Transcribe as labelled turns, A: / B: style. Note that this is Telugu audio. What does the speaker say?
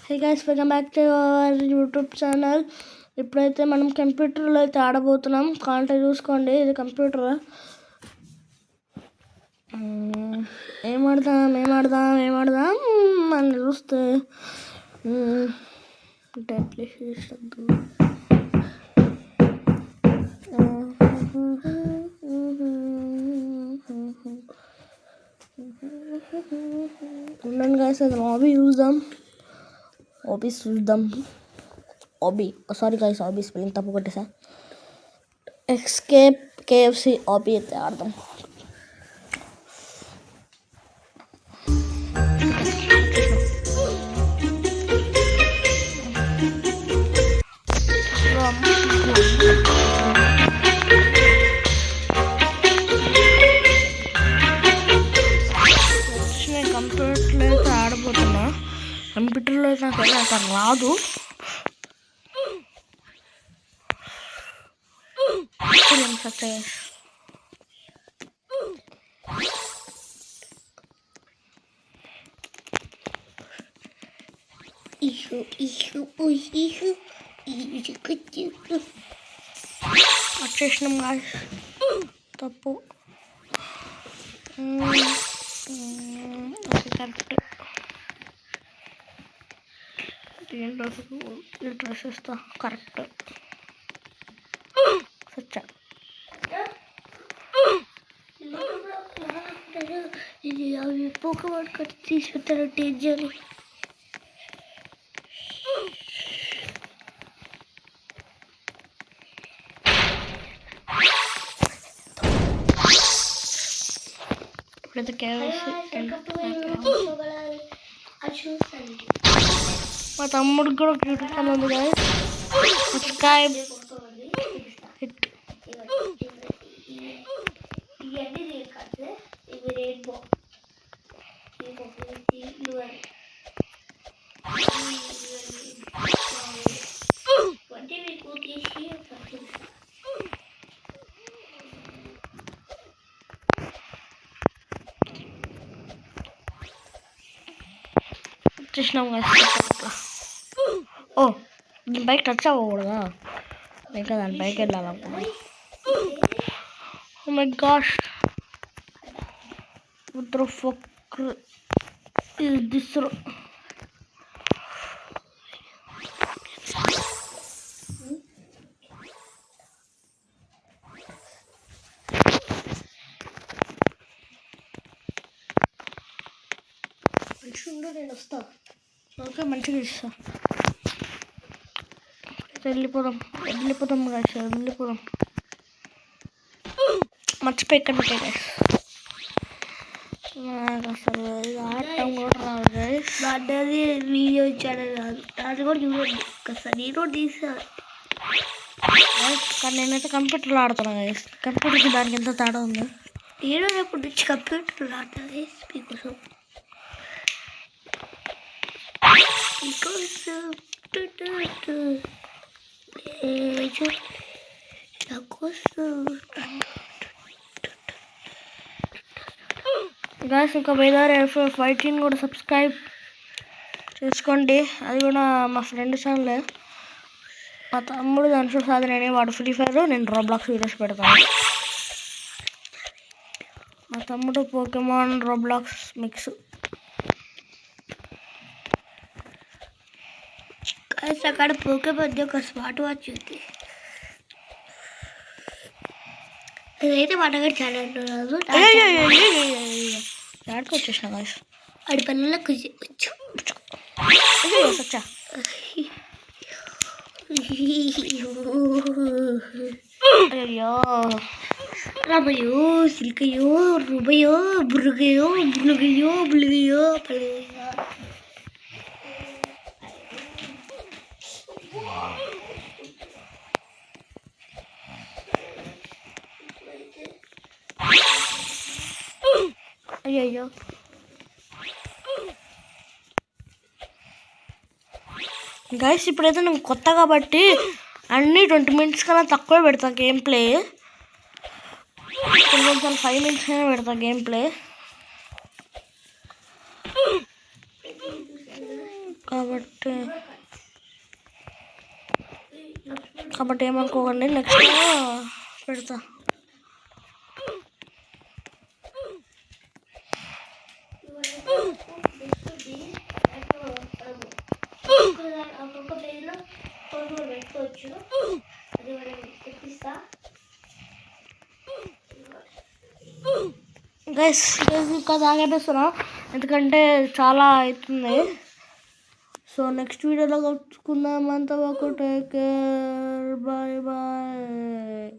A: Hey guys, welcome back to our YouTube channel. ఇప్పుడైతే మనం కంప్యూటర్లో అయితే ఆడబోతున్నాం. కాంటే చూసుకోండి, ఇది కంప్యూటర్. ఏమాడదాం అని చూస్తే ఉండండి గైస్, అది హాబీ చూద్దాం. సారీ గైస్, హాబీ స్పెల్లింగ్ తప్పు కొట్టేసా. ఎస్కేప్ కేఎఫ్సి హాబీ అయితే ఆడదాం. కంప్యూటర్లో అయితే ఆడబోతున్నా. కంప్యూటర్లో నాకు అంత రాదు. వచ్చేసినాం గాయ్స్. తప్పు కరెక్ట్. డ్రెస్ ఇస్తా కరెక్ట్. సచ్చా ఇది అవి పోకవాడు కట్టి తీసుకుంటారు. డేంజర్. ఇప్పుడైతే మా తమ్ముడికి కూడా యూట్యూబ్ ఛానల్ ఉంది కదా, సబ్స్క్రైబ్ హిట్. వచ్చేసినాం కదా. ఓ, దీని బైక్ టచ్ అవ్వకూడదా? ఇంకా దాని బైక్ వెళ్ళాలనుకున్నా. Oh my gosh, what the fuck is this? నేను వస్తా. ఓకే, మంచిగా ఇస్తా. వెళ్ళిపోదాం గాయస్, వెళ్ళిపోదాం. మర్చిపోయి ఇక్కడ పెట్టే గాయస్. నాకు అసలు ఆడటం కూడా రాదు గాయస్. అది వీడియో ఇచ్చాడు కాదు, అది కూడా చూడండి ఒకసారి. నేను కూడా తీసాను కానీ నేనైతే కంప్యూటర్లో ఆడుతున్నా గాయస్. కంప్యూటర్కి దానికి ఎంత తేడా ఉంది. నేను రేపు నుంచి కంప్యూటర్లో ఆడతాను గాయస్ మీకోసం. గాయస్, ఇంకా బేదార్ F15 కూడా సబ్స్క్రైబ్ చేసుకోండి. అది కూడా మా ఫ్రెండ్ ఛానలే. మా తమ్ముడు దాంట్లో సాధన, వాడు ఫ్రీ ఫైర్, నేను రోబ్లాక్స్ వీడియోస్ పెడతాను. మా తమ్ముడు పోకెమాన్ రోబ్లాక్స్ మిక్స్. అక్కడ పోకెమాన్ ఒక స్మార్ట్ వాచ్ ఉంది, అదైతే మనగా చాలా రాదు. దానికి వచ్చేసిన గాయస్. ఆడి పనుల్లో కూర్చో. అయ్యో రమయో సిల్కయో రుబయో బురుగయో బులుగయో బులుగయో పలుగయో. అయ్యో గైస్, ఇప్పుడైతే నేను కొత్త కాబట్టి అన్నీ 20 minutes కన్నా తక్కువ పెడతా గేమ్ ప్లే. కొంచెం 5 minutes అయినా పెడతా గేమ్ ప్లే. కాబట్టి కాబట్టి ఏమనుకోకండి, నెక్స్ట్ పెడతా. గైస్ ఇంకా తాగేస్తున్నా, ఎందుకంటే చాలా అవుతుంది. సో నెక్స్ట్ వీడియోలో కలుసుకుందాం. అంతవరకు టేక్ కేర్, బాయ్ బాయ్.